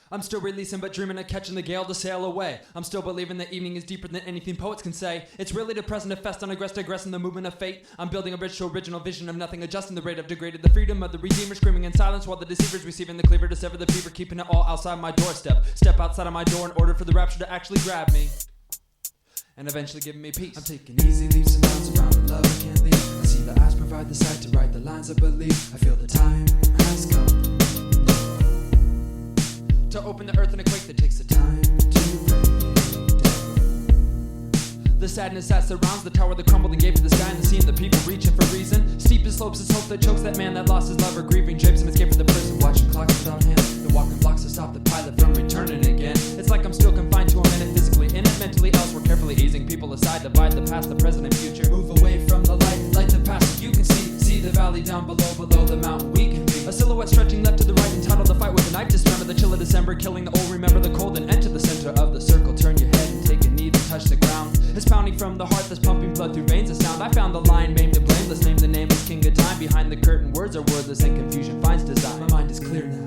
I'm still releasing but dreaming of catching the gale to sail away. I'm still believing the evening is deeper than anything poets can say. It's really depressing to fest on digress in the movement of fate. I'm building a rich original vision of nothing, adjusting the rate of degraded. The freedom of the redeemer screaming in silence while the deceiver's receiving the cleaver to sever the fever, keeping it all outside my doorstep. Step outside of my door in order for the rapture to actually grab me and eventually giving me peace. I'm taking easy leaps and bounds around the love I can't leave. I see the eyes provide the sight to write the lines of belief. I feel the time has come to open the earth in a quake that takes the time to break down. The sadness that surrounds the tower that crumbled and gave to the sky and the sea and the people reaching for reason. Steep as slopes is hope that chokes that man that lost his lover, grieving drapes and escape from the prison, watching clocks without hands. The walking blocks to stop the pilot from returning again. It's like I'm still confined to a minute, physically in it, mentally elsewhere, carefully easing people aside, divide the past, the present, and future. Move away from the light the past you can see the valley down below the mountain we can be. A silhouette stretching left to the right, entitled The Fight with the Night. Dismember the chill of December, killing the old, remember the cold, and enter the center of the circle. Turn your head and take a knee to touch the ground. It's pounding from the heart that's pumping blood through veins. A sound I found the line, maimed and blameless. Name the nameless king of time. Behind the curtain, words are wordless and confusion finds design. My mind is clear now.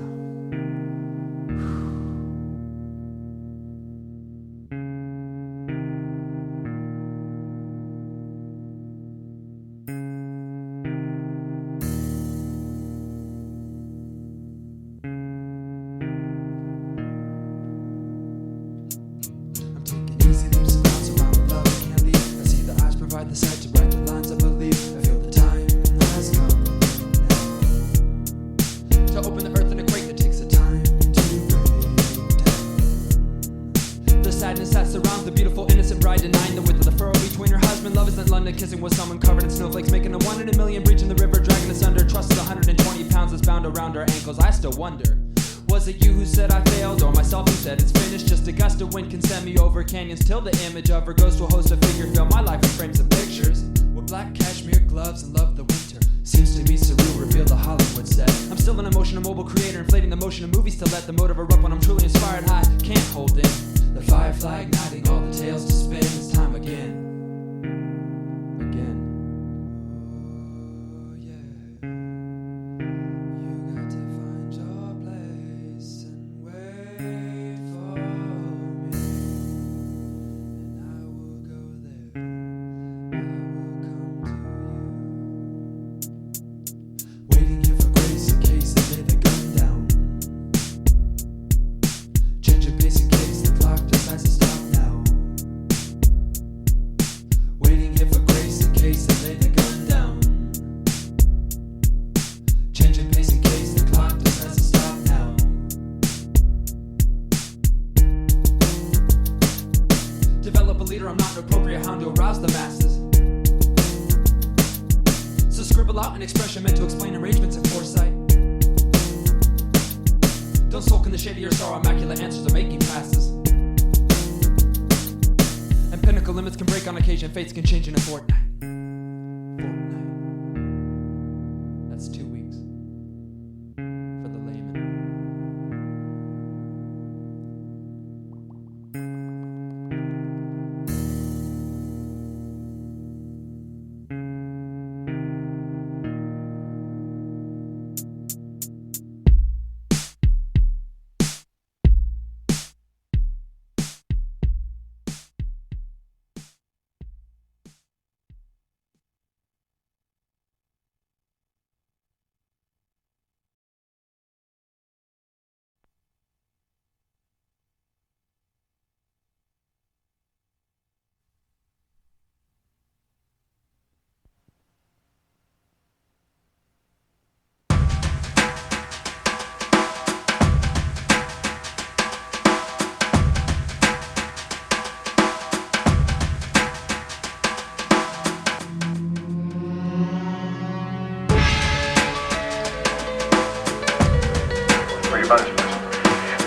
The sight to write the lines of belief. I feel the time has come now to open the earth in a quake that takes the time to break down. The sadness that surrounds the beautiful innocent bride, denying the width of the furrow between her husband. Love isn't London, kissing with someone covered in snowflakes, making a 1 in a million breach in the river, dragging us under. Trust is 120 pounds that's bound around our ankles. I still wonder, was it you who said I failed, or myself who said it's finished? Just a gust of wind can send me over canyons till the image of her goes to a host of figure film. My life in frames and pictures with black cashmere gloves and love the winter. Seems to be surreal, reveal the Hollywood set. I'm still an emotional mobile creator, inflating the motion of movies to let the motive erupt when I'm truly inspired. I can't hold in the firefly igniting all the tales to spin. It's time again. I'm not an appropriate hound to arouse the masses. So scribble out an expression meant to explain arrangements and foresight. Don't sulk in the shade of your sorrow, immaculate answers are making passes. And pinnacle limits can break on occasion, fates can change in a fortnight. That's 2 weeks for the layman.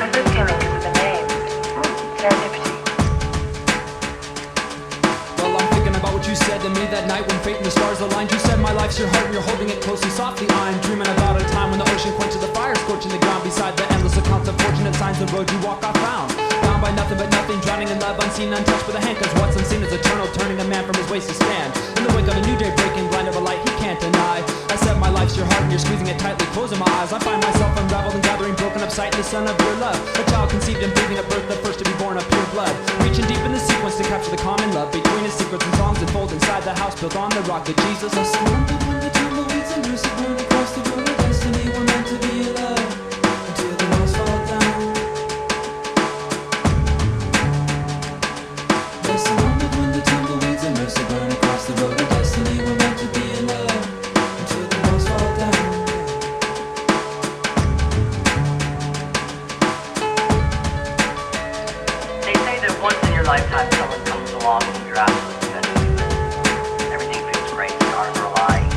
My book came in with a name. Serendipity. Well, I'm thinking about what you said to me that night when fate and the stars aligned. You said my life's your heart and you're holding it closely, softly. I'm dreaming about a time when the ocean quenches the fire, scorching the ground beside the endless accounts of fortunate signs. The road you walk I found. Bound by nothing but nothing, drowning in love, unseen, untouched with a hand. Cause what's unseen is eternal, turning a man from his ways to stand. In the wake of a new day breaking, blind of a light he can't deny. I said my life's your heart and you're squeezing it tightly, closing my eyes. I find myself unraveled and gathering broken up sight in the sun of your love. A child conceived and breathing at birth, the first to be born of pure blood. Reaching deep in the sequence to capture the common love between his secrets and songs unfold inside the house built on the rock of Jesus. I stumbled when the tumbleweeds and mercy burn across the road of destiny. We're meant to be in love until the walls fall down. I stumbled when the tumbleweeds and mercy burn across the road of destiny. We're meant to be in love until the walls fall down. They say that once in your lifetime someone comes along and you're absolutely good. Everything feels great, stars are aligned.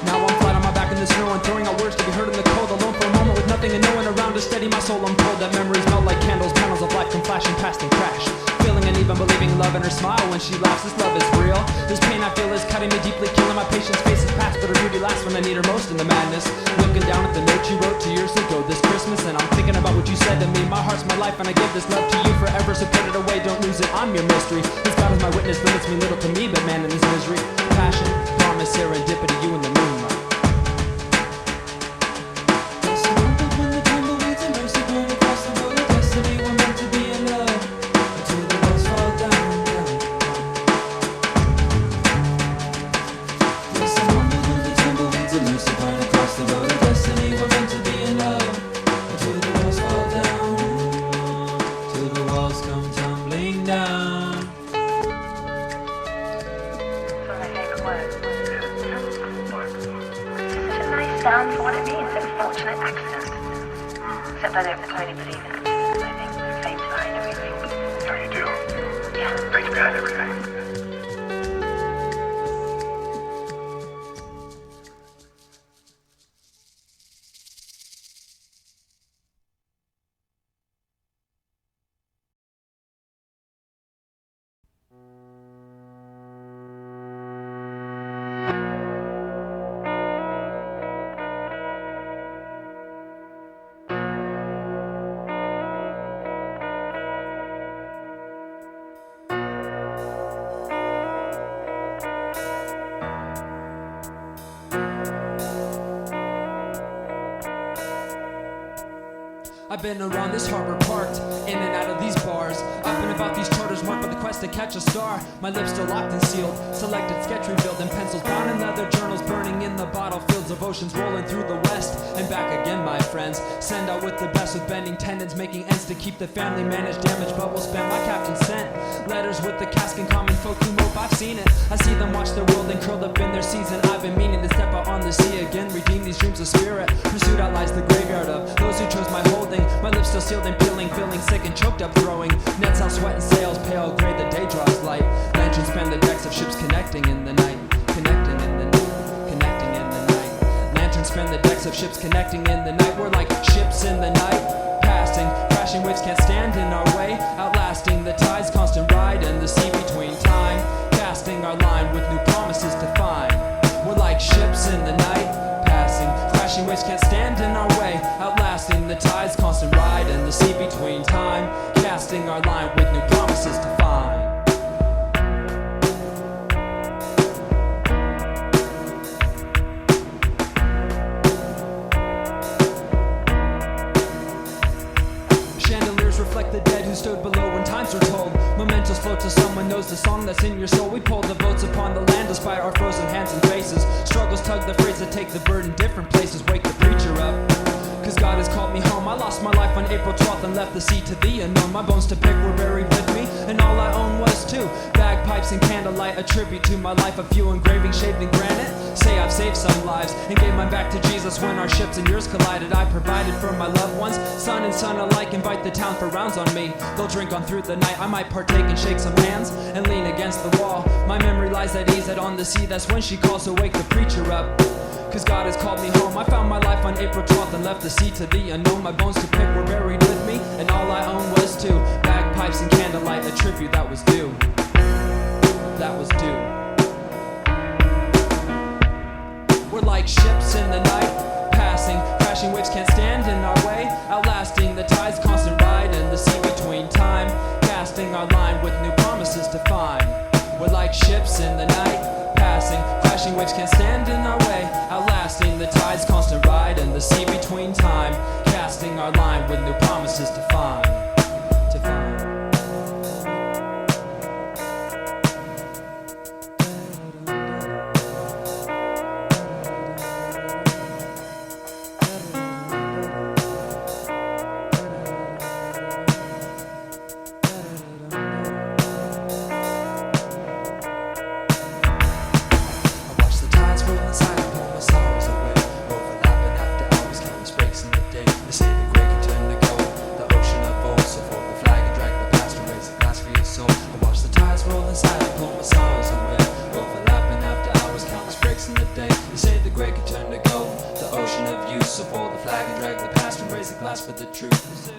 Now I'm flat on my back in the snow and throwing out words to be heard in the cold. Alone for a moment with nothing and no one around to steady my soul. I'm cold that memories melt like candles. Panels of life come flashing past and crash. Feeling and even believing in love in her smile when she laughs. This love is real. This pain I feel is cutting me deeply, killing my patience. Face is past, but her beauty lasts when I need her most in the madness. Looking down at the note you wrote 2 years ago this Christmas, and I'm thinking about what you said to me. My heart's my life and I give this love to you forever, so put it away, don't lose it, I'm your mystery. This God is my witness, limits me little to me, but man in his misery. Passion, promise, serendipity, you in the moonlight. Sound for what it means, unfortunate accident. Except I don't totally believe in it. I think there's fate behind everything. No, you do. Yeah. Fate's behind everything. I've been around this harbor parked, in and out of these bars. I've been about these charters marked by the quest to catch a star. My lips still locked and sealed, selected sketch revealed, and pencils bound in leather journals burning in the bottle. Fields of oceans rolling through the west and back again, my friends. Send out with the best with bending tendons, making ends to keep the family managed. Damage but will spend my captain sent letters with the cask and common folk who mope. I've seen it, I see them watch their world and curled up in their season. I've been meaning to step out on the sea again, redeem these dreams of spirit. Pursuit outlies the graveyard of those who chose my holding. My lips still sealed and peeling, feeling sick and choked up, throwing nets out, sweat and sails, pale gray, the day draws light. Lanterns span the decks of ships connecting in the night, connecting in the night, connecting in the night. Lanterns span the decks of ships connecting in the night. We're like ships in the night, passing, crashing waves can't stand in our way, outlasting the tides, constant ride and the sea between time, casting our line with new promises to find. We're like ships in the night, passing, crashing waves can't stand in our way, outlasting the tides, constant ride and the sea between time, casting our line with new promises to find. Chandeliers reflect the dead who stood below when times were told. Mementos float to someone knows the song that's in your soul. We pull the boats upon the land despite our frozen hands and faces. Struggles tug the phrase that take the burden different places. Wake the preacher up, cause God has called me home. I lost my life on April 12th and left the sea to the unknown. My bones to pick were buried with me, and all I own was two bagpipes and candlelight, a tribute to my life. A few engravings shaved in granite say I've saved some lives and gave mine back to Jesus when our ships and yours collided. I provided for my loved ones, son and son alike. Invite the town for rounds on me, they'll drink on through the night. I might partake and shake some hands and lean against the wall. My memory lies at ease out on the sea, that's when she calls, so wake the preacher up, cause God has called me home. I found my life on April 12th and left the sea to the unknown. My bones to pick were buried with me, and all I own was two bagpipes and candlelight, a tribute that was due, that was due. We're like ships in the night, passing, crashing waves can't stand in our way, outlasting the tides, constant ride mind with new promises to find. For the truth.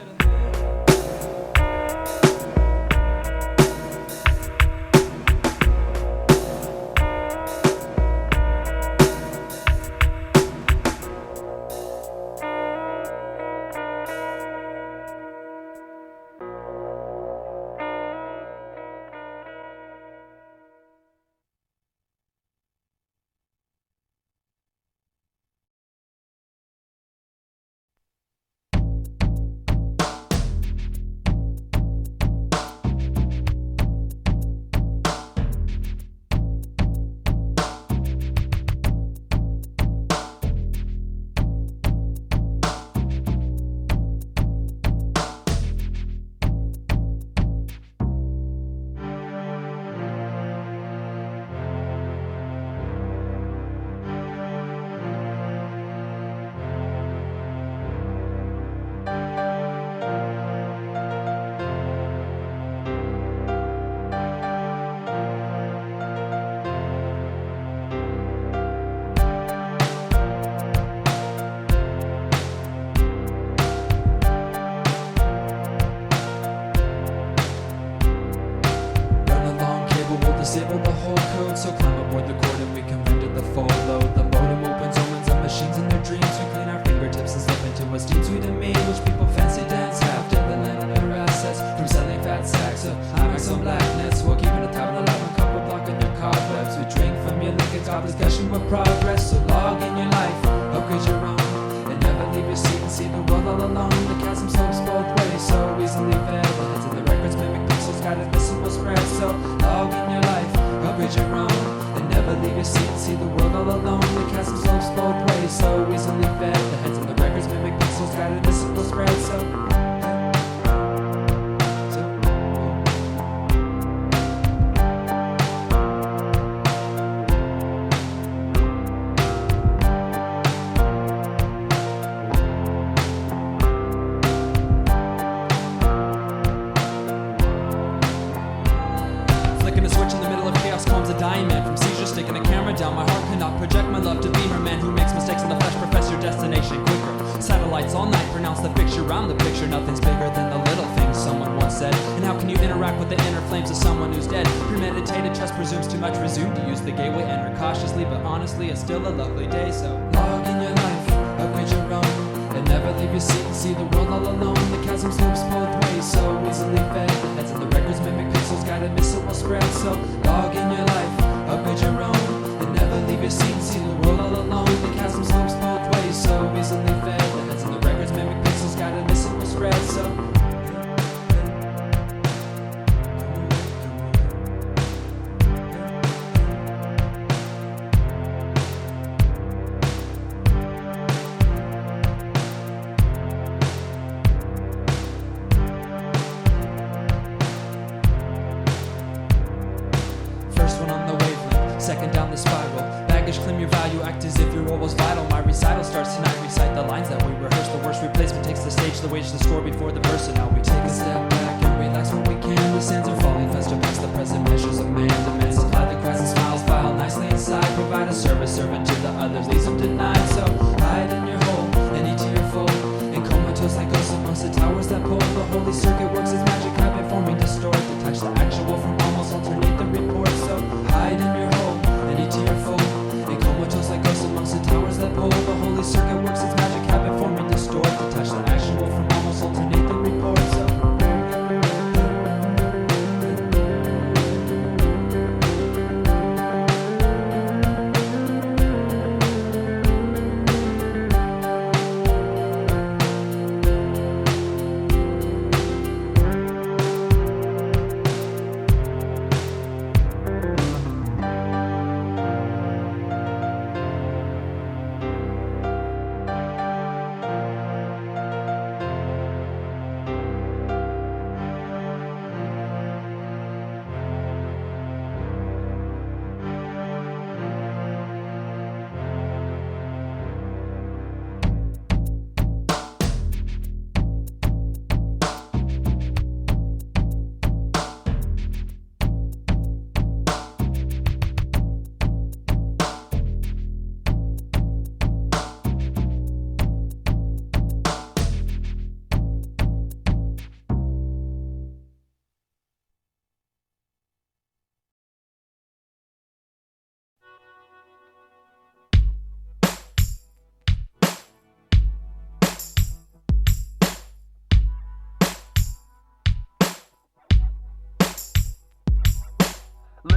Disable the whole code, so climb aboard the cord and we can render the full load. The modem opens omens of machines in their dreams. We clean our fingertips and slip into a steam sweet and mean, which people fancy dance after the land of their assets. From selling fat sacks of Imacs on blacknets, we're keeping a tab on 11 cup of blocking your cobwebs. We drink from your liquids, God discussion with progress. So log in your life, upgrade your own, and never leave your seat and see the world all alone. The chasm slopes both ways, so easily veiled. The heads of the records mimic pixels, guided visible spread. So log in your life, upgrade your own, and never leave your seat and see the world all alone. The chasm slopes both ways, so easily fed. The heads of the records mimic pixels, guided visible spread. So sticking a camera down, my heart cannot project my love to be her man who makes mistakes in the flesh, profess your destination quicker. Satellites all night pronounce the picture around the picture. Nothing's bigger than the little things, someone once said. And how can you interact with the inner flames of someone who's dead? Premeditated trust presumes too much. Resume to use the gateway, enter cautiously, but honestly it's still a lovely day. So log in your life, upgrade your own, and never leave your seat and see the world all alone. The chasm slopes both ways, so easily fed. The heads of the records mimic pixels, guided missile will spread. So log in your life, upgrade your own, and never leave your seat and see the world all alone. The chasm slopes both ways, so easily fed. The heads of the records mimic pixels, guided missile will spread. So second down the spiral. Baggage, claim your value, act as if your role was vital. My recital starts tonight, recite the lines that we rehearse. The worst replacement takes the stage, the wage, the score before the verse. And now we take a step back and relax when we can. The sands are falling faster past the present measures of man. Demands supply the cries and smiles, file nicely inside. Provide a service, servant to the others, leaves them denied. So hide in your hole and eat to your fold. And comatose like ghosts amongst the towers that pull. The holy circuit works its magic habit, forming distort. Detach the actual from almost, alternate the report. So hide in your hole and eat to your fold. And comatose like ghosts amongst the towers that pull. The holy circuit works its magic habit, forming distort. Detach the actual from almost, alternate the report. So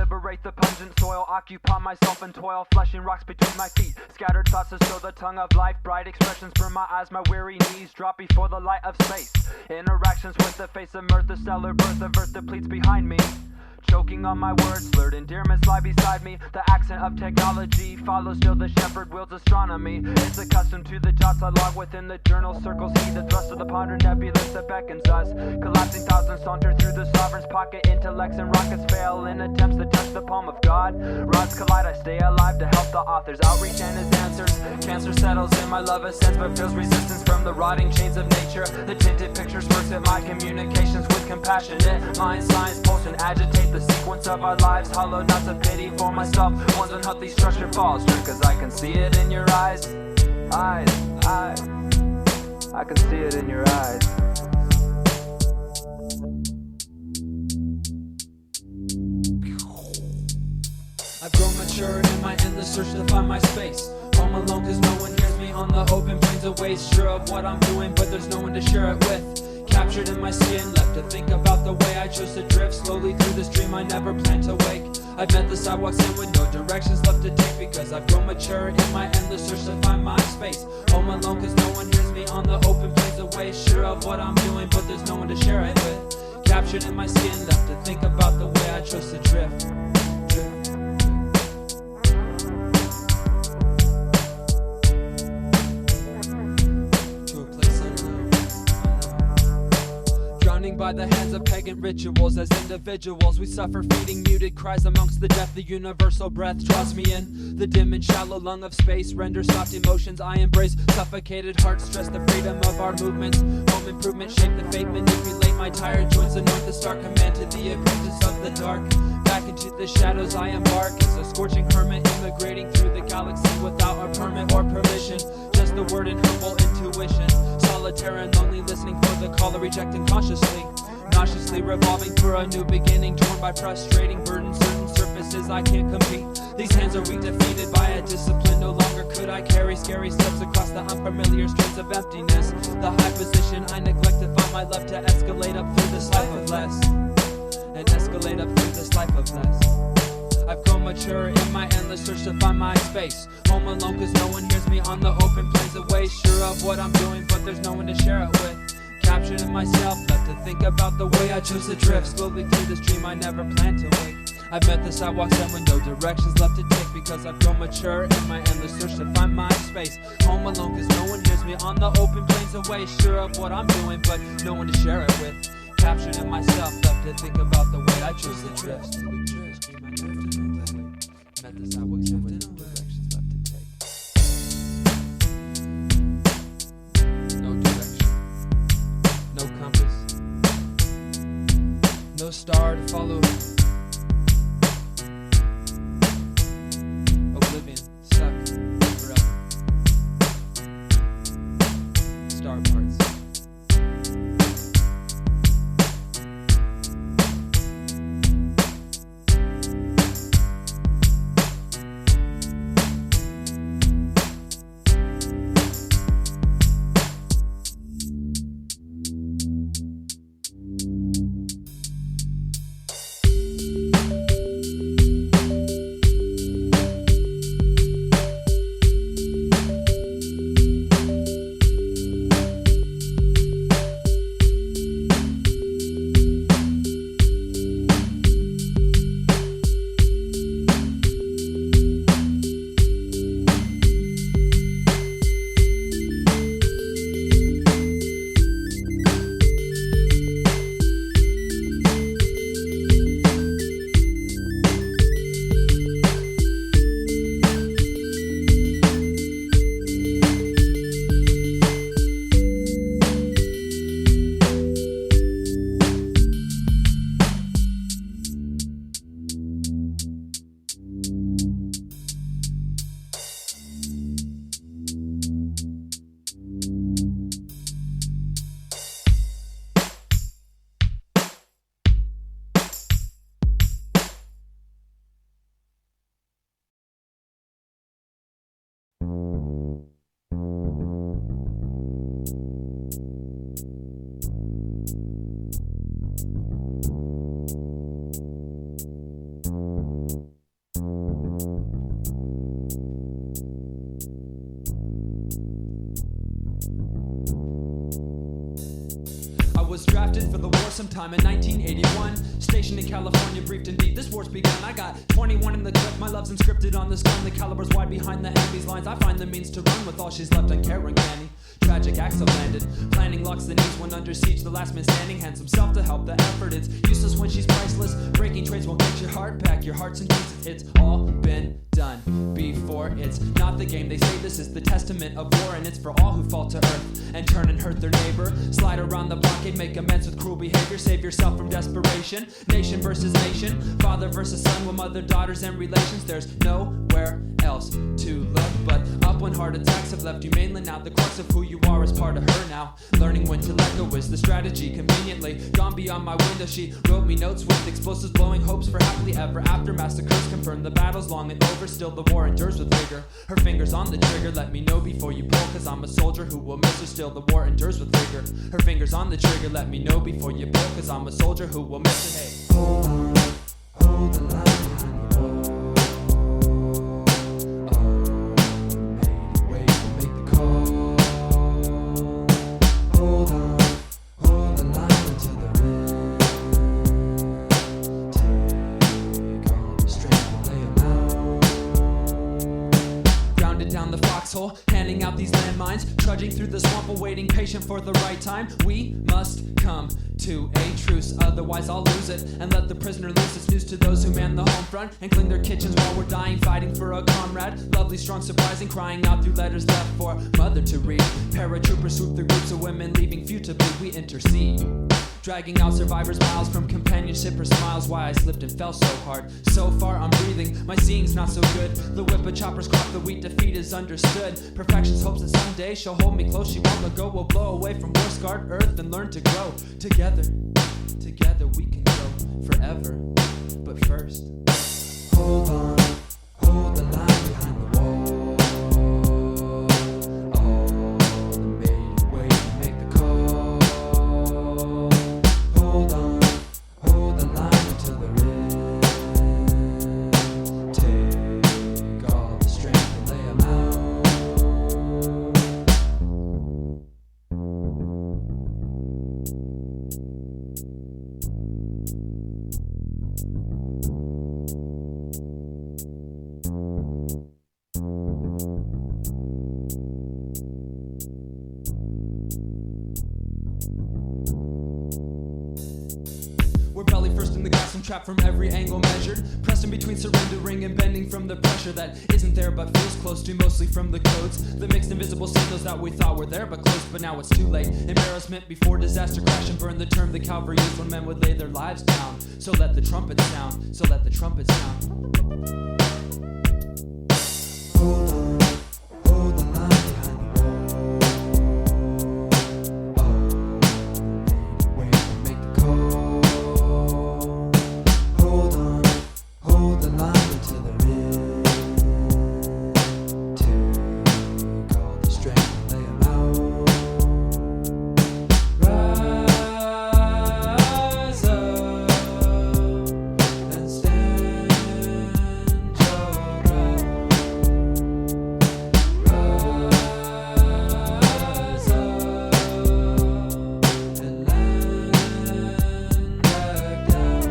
liberate the pungent soil, occupy myself and toil, fleshing rocks between my feet, scattered thoughts to sow the tongue of life, bright expressions burn my eyes, my weary knees drop before the light of space, interactions with the face of mirth, the stellar birth of earth depletes behind me. Choking on my words, slurred endearments lie beside me. The accent of technology follows still, the shepherd wields astronomy. It's accustomed to the dots I log within the journal circles. See the thrust of the ponder nebulous that beckons us. Collapsing thousands saunter through the sovereign's pocket. Intellects and rockets fail in attempts to touch the palm of God. Rods collide, I stay alive to help the authors outreach and his answers. Cancer settles in my love ascends, but feels resistance from the rotting chains of nature. The tinted pictures works at my communications with compassionate minds. Science pulse and agitate the sequence of our lives, hollow knots of pity for myself. One's unhealthy structure falls true, cause I can see it in your eyes. I can see it in your eyes. I've grown mature in my endless search to find my space. Home alone cause no one hears me on the open plains of waste. Sure of what I'm doing, but there's no one to share it with. Captured in my skin, left to think about the way I chose to drift slowly through this dream I never planned to wake. I've met the sidewalks in with no directions left to take, because I've grown mature in my endless search to find my space. Home alone cause no one hears me on the open plains of waste. Sure of what I'm doing, but there's no one to share it with. Captured in my skin, left to think about the way I chose to drift. By the hands of pagan rituals, as individuals we suffer, feeding muted cries amongst the deaf. The universal breath draws me in, the dim and shallow lung of space renders soft emotions I embrace. Suffocated hearts stress the freedom of our movements. Home improvement shape the fate, manipulate my tired joints, anoint the stark command to the apprentice of the dark. Back into the shadows I embark as a scorching hermit, immigrating through the galaxy without a permit or permission. Just the word and humble intuition, solitaire and lonely, listening for the call, rejecting consciously, nauseously revolving for a new beginning, torn by frustrating burdens, certain surfaces I can't compete. These hands are weak, defeated by a discipline no longer could I carry. Scary steps across the unfamiliar streets of emptiness. The high position I neglect to find my love to escalate up through this life of less, and escalate up through this life of less. I've grown mature in my endless search to find my space. Home alone cause no one hears me on the open plains of waste. Sure of what I'm doing, but there's no one to share it with. Captured in myself, left to think about the way I chose to drift slowly through this dream I never planned to wake. I've met the sidewalks and with no directions left to take, because I've grown mature in my endless search to find my space. Home alone cause no one hears me on the open plains of waste. Sure of what I'm doing, but no one to share it with. Captured in myself, left to think about the way I chose to drift. Slowly drift, dream I never planned to wake. Met the sidewalks and with no directions left to take. No direction, no compass, no star to follow. Oblivion, stuck forever. Star parts. was drafted for the war sometime in 1981. Stationed in California, briefed indeed, this war's begun. I got 21 in the clip, my love's inscripted on this gun. The caliber's wide behind the enemy's lines. I find the means to run with all she's left uncanny. Tragic acts have landed. Planning locks the knees when under siege. The last man standing hands himself to help the effort. It's useless when she's priceless. Breaking trades won't get your heart back. Your heart's in pieces. It's all been done before. It's not the game. They say this is the testament of war, and it's for all who fall to earth and turn and hurt their neighbor. Slide around the blockade, make amends with cruel behavior. Save yourself from desperation. Nation versus nation. Father versus son. With mother, daughters, and relations. There's nowhere else to look but up when heart attacks have left you mainland. Now the crux of who you are is part of her now. Learning when to let go is the strategy. Conveniently gone beyond my window. She wrote me notes with explosives blowing hopes for happily ever after. Massacres confirm the battle's long and over. Still the war endures with vigor. Her fingers on the trigger. Let me know before you pull, cause I'm a soldier who will miss her. Still the war endures with vigor. Her fingers on the trigger. Let me know before you pull, cause I'm a soldier who will miss her. Hey, hold on, hold the line behind the wall. Handing out these landmines, trudging through the swamp, awaiting patient for the right time. We must come to a truce, otherwise I'll lose it and let the prisoner loose. It's news to those who man the home front and clean their kitchens while we're dying, fighting for a comrade. Lovely, strong, surprising, crying out through letters left for mother to read. Paratroopers swoop through groups of women, leaving few to bleed. We intercede, dragging out survivors miles from companionship or smiles. Why I slipped and fell so hard. So far I'm breathing, my seeing's not so good. The whip of choppers crop, the wheat defeat is understood. Perfection's hopes that someday she'll hold me close. She won't let go, we'll blow away from war-scarred earth and learn to grow. Together we can grow forever. But first, hold on, hold the line behind the wall. Trapped from every angle measured, pressed in between surrendering and bending from the pressure that isn't there but feels close to, mostly from the codes, the mixed invisible signals that we thought were there but close, but now it's too late. Embarrassment before disaster crash and burn, the term the cavalry used when men would lay their lives down. So let the trumpets sound, so let the trumpets sound. Hold on, hold the line behind the wall. Oh, wait, make the call. Hold the line until they're in. Take all the strength and lay 'em out. Rise up and stand your ground. Rise up and land back down.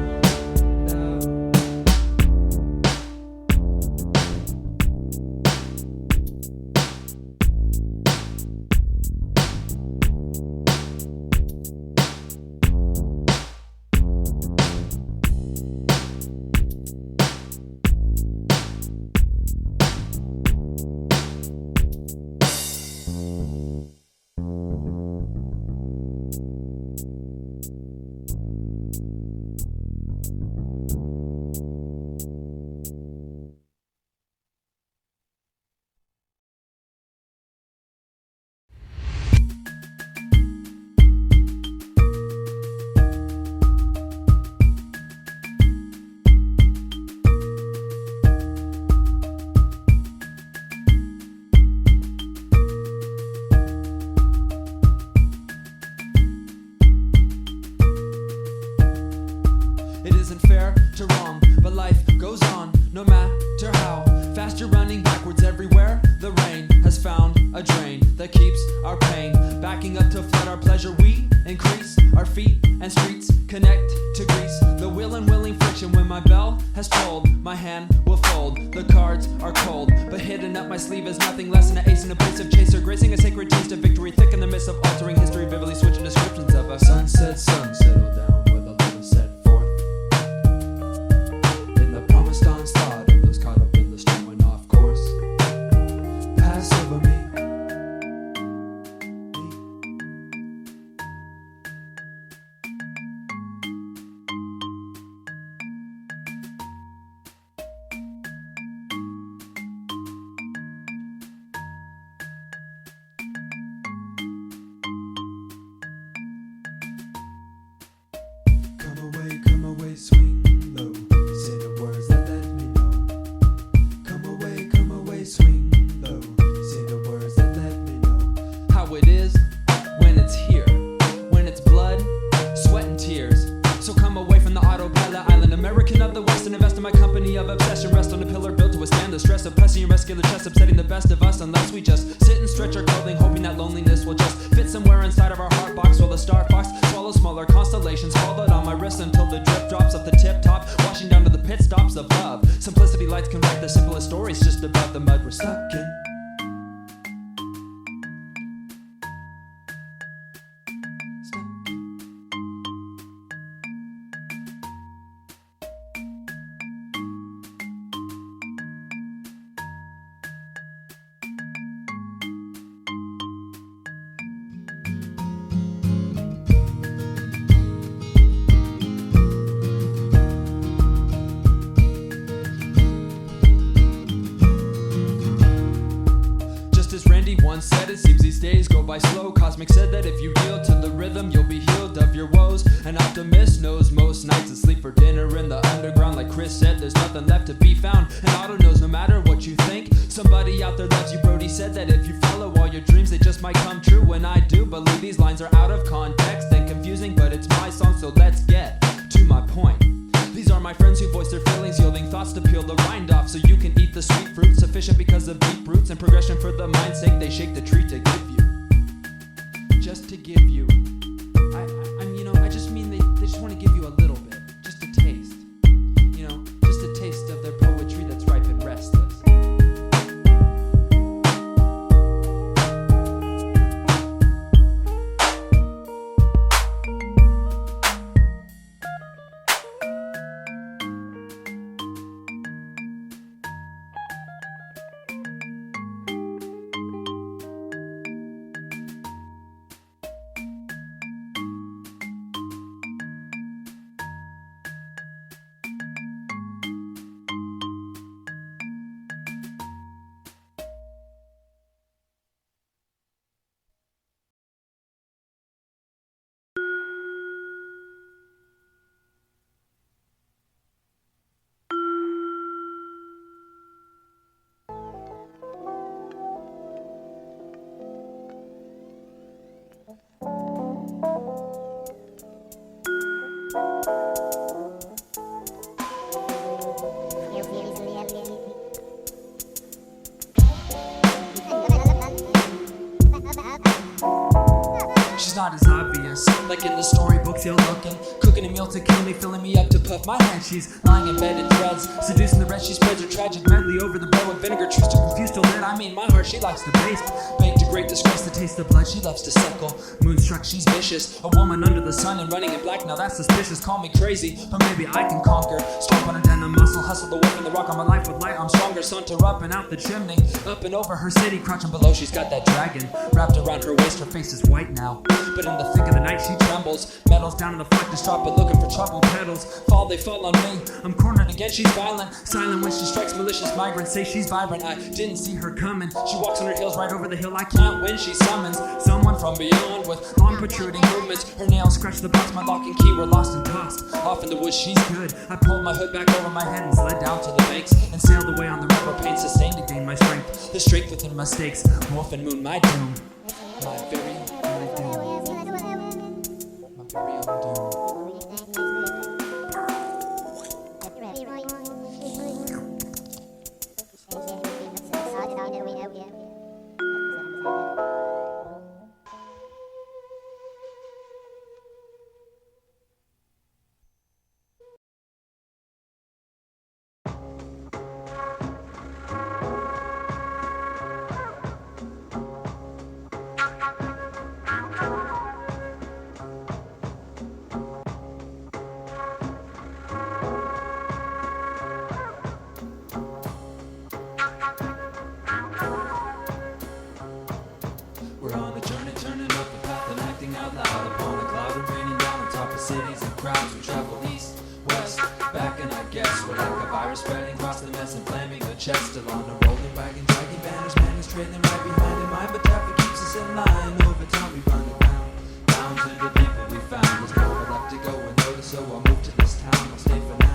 It isn't fair to wrong, but life goes on, no matter how fast you're running backwards everywhere. The rain has found a drain that keeps our pain backing up to flood our pleasure. We increase our feet and streets connect to Greece. The will and willing friction when my bell has tolled. My hand will fold, the cards are cold, but hidden up my sleeve is nothing less than an ace in a place of chaser, gracing a sacred taste of victory, thick in the midst of altering history, vividly switching descriptions of a sunset sun. Settle down where the love is set forth in the promised onslaught of those caught up in the storm and off course. Pass over me. Come away, swing low. Say the words that let me know. Come away, swing low. Say the words that let me know. How it is when it's here, when it's blood, sweat and tears. So come away from the autopilot island, American of the West, and invest in my company of obsession. Rest on a pillar built to withstand the stress of pressing your muscular chest, upsetting the best of us, unless we just sit and stretch our clothing, hoping that loneliness will just fit somewhere inside of our heart box, while the star fox swallows smaller constellations, followed on my wrist until the drip drops off the tip top, washing down to the pit stops of love. Simplicity lights can write the simplest stories just about the mud we're stuck in. Once said it seems these days go by slow. Cosmic said that if you yield to the rhythm you'll be healed of your woes. An optimist knows most nights asleep for dinner in the underground. Like Chris said, there's nothing left to be found. And Otto knows no matter what you think, somebody out there loves you. Brody said that if you follow all your dreams they just might come true. And I do believe these lines are out of context and confusing, but it's my song, so let's get to my point. These are my friends who voice their feelings, yielding thoughts to peel the rind off so you can eat the sweet fruit, sufficient because of deep roots and progression for the mind's sake. They shake the tree to give you, just to give you. I just mean they just want to give you a little bit, just a taste. Just a taste of their poetry that's ripe and restless. Not as obvious, like in the storybooks you're looking, cooking a meal to kill me, filling me up to puff my hand. She's lying in bed in threads, seducing the rest. She spreads her tragic medley over the bread with vinegar, truce to confuse to lit. I mean my heart she likes to baste, baked to great disgrace, the taste of blood she loves to suckle. Moonstruck she's vicious, a woman under the sun and running in black, now that's suspicious. Call me crazy, but maybe I can conquer. Stomp on a denim muscle, hustle the whip and the rock on my life with light. I'm stronger, saunter up and out the chimney, up and over her city, crouching below. She's got that dragon wrapped around her waist, her face is white now, but in the thick of the night she trembles. Metals down in the flectus drop, but looking for trouble. Petals fall, they fall on me. I'm cornered again, she's violent, silent when she strikes. Malicious migrants say she's vibrant. I didn't see her coming. She walks on her heels right over the hill. I can't win. She summons someone from beyond with long protruding movements. Her nails scratch the box. My lock and key were lost and tossed off in the woods. She's good. I pulled my hood back over my head and slid down to the banks and sailed away on the river. Pain sustained to gain my strength. The strength within my stakes. Wolf and moon, my doom. My very own doom. My very own doom. cities and crowds. We travel east, west, back, and I guess we're like a virus spreading across the mess, inflaming the chest. Still on a rolling wagon, dragging banners, man is trailing right behind in mind, but traffic keeps us in line. Over time we run it down to the people we found. There's nowhere left to go and notice, so I'll move to this town. I'll stay for now.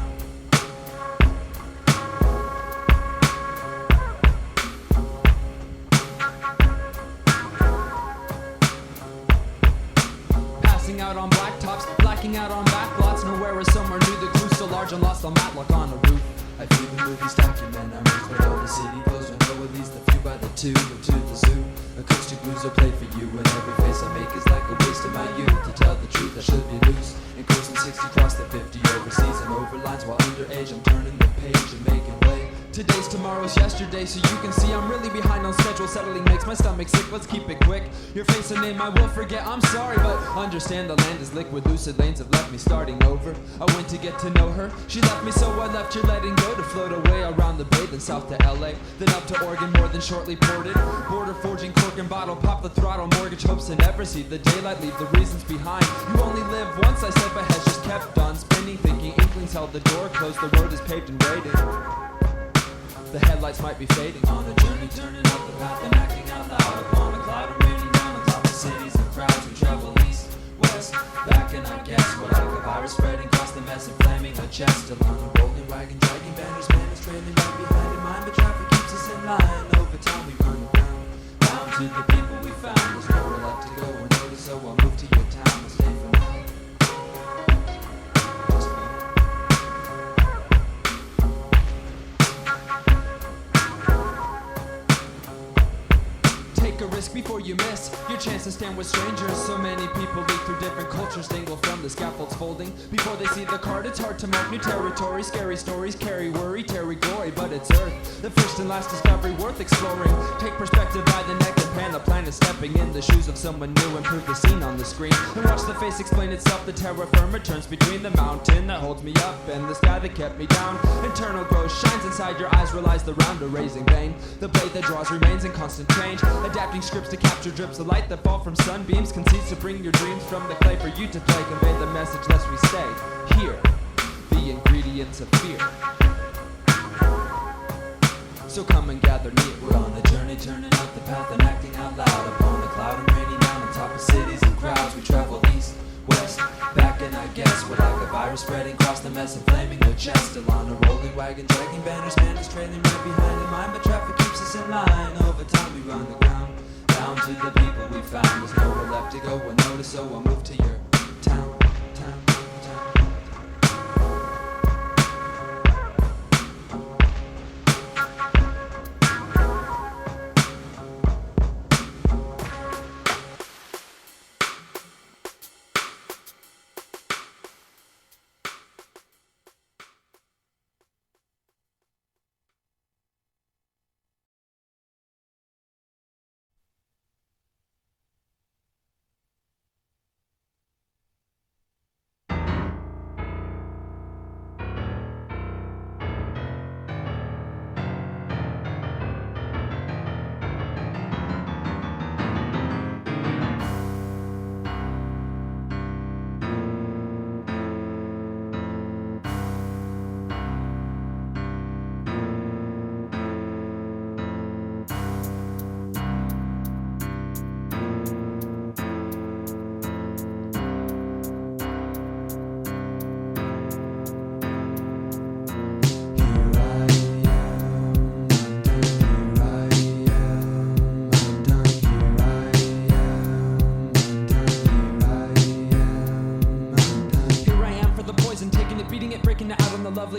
Out on blacktops, blacking out on backlots. Nowhere is somewhere new, the crew's so large and lost on matlock on a roof. I feel the movies document, I make for all the city goes. I know at least a few by the two, or to the zoo. Acoustic blues will play for you, and every face I make is like a waste of my youth. To tell the truth, I should be loose and cruising 60 across the 50 overseas and over lines while underage. I'm turning the page and making way. Today's tomorrow's yesterday, so you can see I'm really behind on schedule. Settling makes my stomach sick, let's keep it quick. Your face and name I will forget, I'm sorry, but understand the land is liquid. Lucid lanes have left me starting over. I went to get to know her, she left me, so I left her letting go to float away around the bay, then south to LA, then up to Oregon, more than shortly ported. Border forging, cork and bottle, pop the throttle, mortgage hopes to never see the daylight, leave the reasons behind. You only live once, I said, but has just kept on spinning, thinking inklings held the door closed, the road is paved and waiting. The headlights might be fading. On a journey, turning up the path and acting out loud. Upon a cloud and raining down on top of cities and crowds. We travel east, west, back, and I guess we're like a virus spreading across the mess, inflaming a chest. Still on a rolling wagon, dragging banners, man is trailing right behind in mind, but traffic keeps us in line. Over time we run it down to the people we found. There's nowhere left to go or notice, so I'll move to your town and stay for now. A risk before you miss your chance to stand with strangers. So many people lead through different cultures, dangle from the scaffolds folding. Before they see the card, it's hard to mark new territory. Scary stories carry worry, tarry glory, but it's Earth, the first and last discovery worth exploring. Take perspective by the neck and pan the planet, stepping in the shoes of someone new, improve the scene on the screen, and watch the face explain itself. The terra firma turns between the mountain that holds me up and the sky that kept me down. Internal growth shines inside your eyes, realize the round a raising vein. The blade that draws remains in constant change, adapting scripts to capture drips of light that fall from sunbeams, conceits to bring your dreams from the clay for you to play. Convey the message lest we stay here, the ingredients of fear. So come and gather near. We're on a journey, turning up the path and acting out loud. Upon a cloud and raining down on top of cities and crowds. We travel east, west, back, and I guess we're like a virus spreading across the mess, inflaming the chest. Still on a rolling wagon, dragging banners, man is trailing right behind in mind, but traffic keeps us in line. Over time we run the ground down to the people we found. There's nowhere left to go or notice, so I'll move to your town.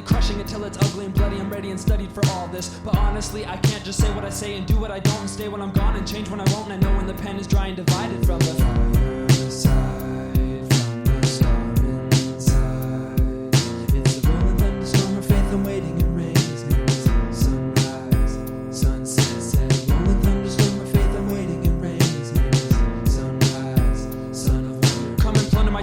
Crushing it till it's ugly and bloody. I'm ready and studied for all this, but honestly I can't just say what I say and do what I don't, and stay when I'm gone and change when I won't. And I know when the pen is dry and divided from the fire side, from the star inside. It's a rolling thunderstorm of faith and waiting and rain. His name is sunrise, sunset, said rolling thunderstorm of faith and waiting and rain. His name is sunrise, son of wonder. Come and plunder my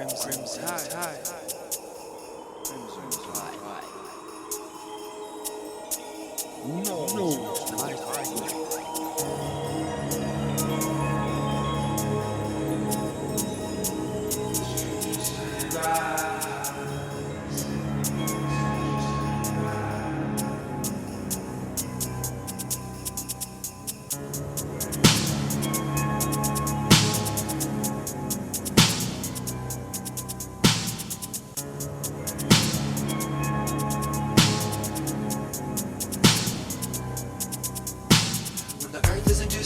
Crimson's high. Crimson's high.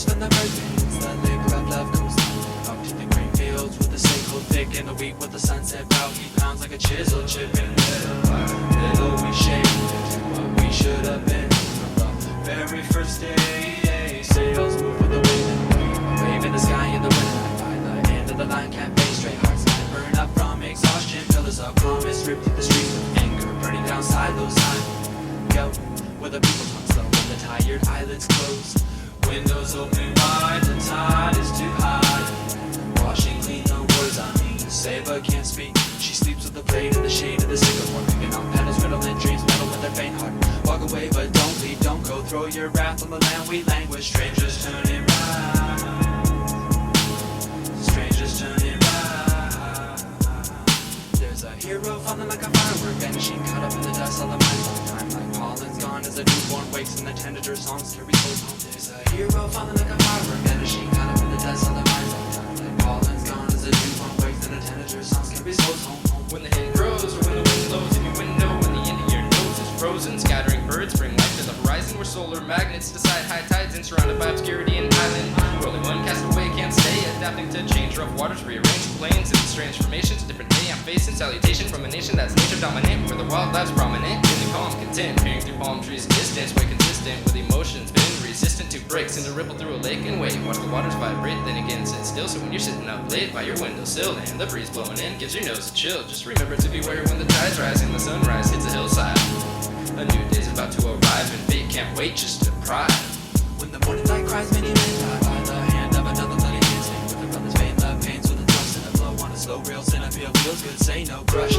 From the birthdays, the labor of love goes on. Out to the green fields with the sickle thick in the wheat with the sunset out. He pounds like a chisel, chipping little by little. We shaped into what we should have been from the very first day. Sails move with the wind and wave, a wave in the sky in the wind. By the end of the line, can't face straight hearts that burn up from exhaustion. Pillars of promise ripped through the streets with anger, burning down silos. Time go where the people talk slow, when the tired eyelids close. Windows open wide, the tide is too high. Washing clean the words I need to say but can't speak. She sleeps with the blade in the shade of the sycamore, picking out petals, riddling dreams, metal with their faint heart. Walk away but don't leave, don't go. Throw your wrath on the land we languish. Strangers turning right. Strangers turning right. There's a hero falling like a firework, vanishing, caught up in the dust all of my lifetime. Like pollen's gone as a newborn wakes and the tender songs carry souls home. There's a hero falling like a firework, vanishing, caught up in the dust all of my lifetime. Like pollen's gone as a newborn wakes and the tender songs carry souls home. When the wind grows or when the wind blows in your window, when the end of your nose is frozen, scattering birds bring life to the horizon where solar magnets decide high tides and surrounded by obscurity and island. Rolling one castaway can't stay, adapting to change, rough waters rearrange planes and strange formations. A different day I'm facing salutation from a nation that's nature dominant, where the wildlife's prominent. In the calm content, peering through palm trees distance, way consistent with emotions, been resistant to breaks and to ripple through a lake and wait. Watch the waters vibrate, then again sit still. So when you're sitting up late by your windowsill and the breeze blowing in gives your nose a chill, just remember to beware when the tide's rising, the sunrise hits a hillside. A new day's about to arrive and fate can't wait just to pride. When the morning light cries, many men die by the hand of another bloody instinct. With the brother's vein, love pains with a thrust and a blow on a slow reel. Cinephilia feels good, say no crush.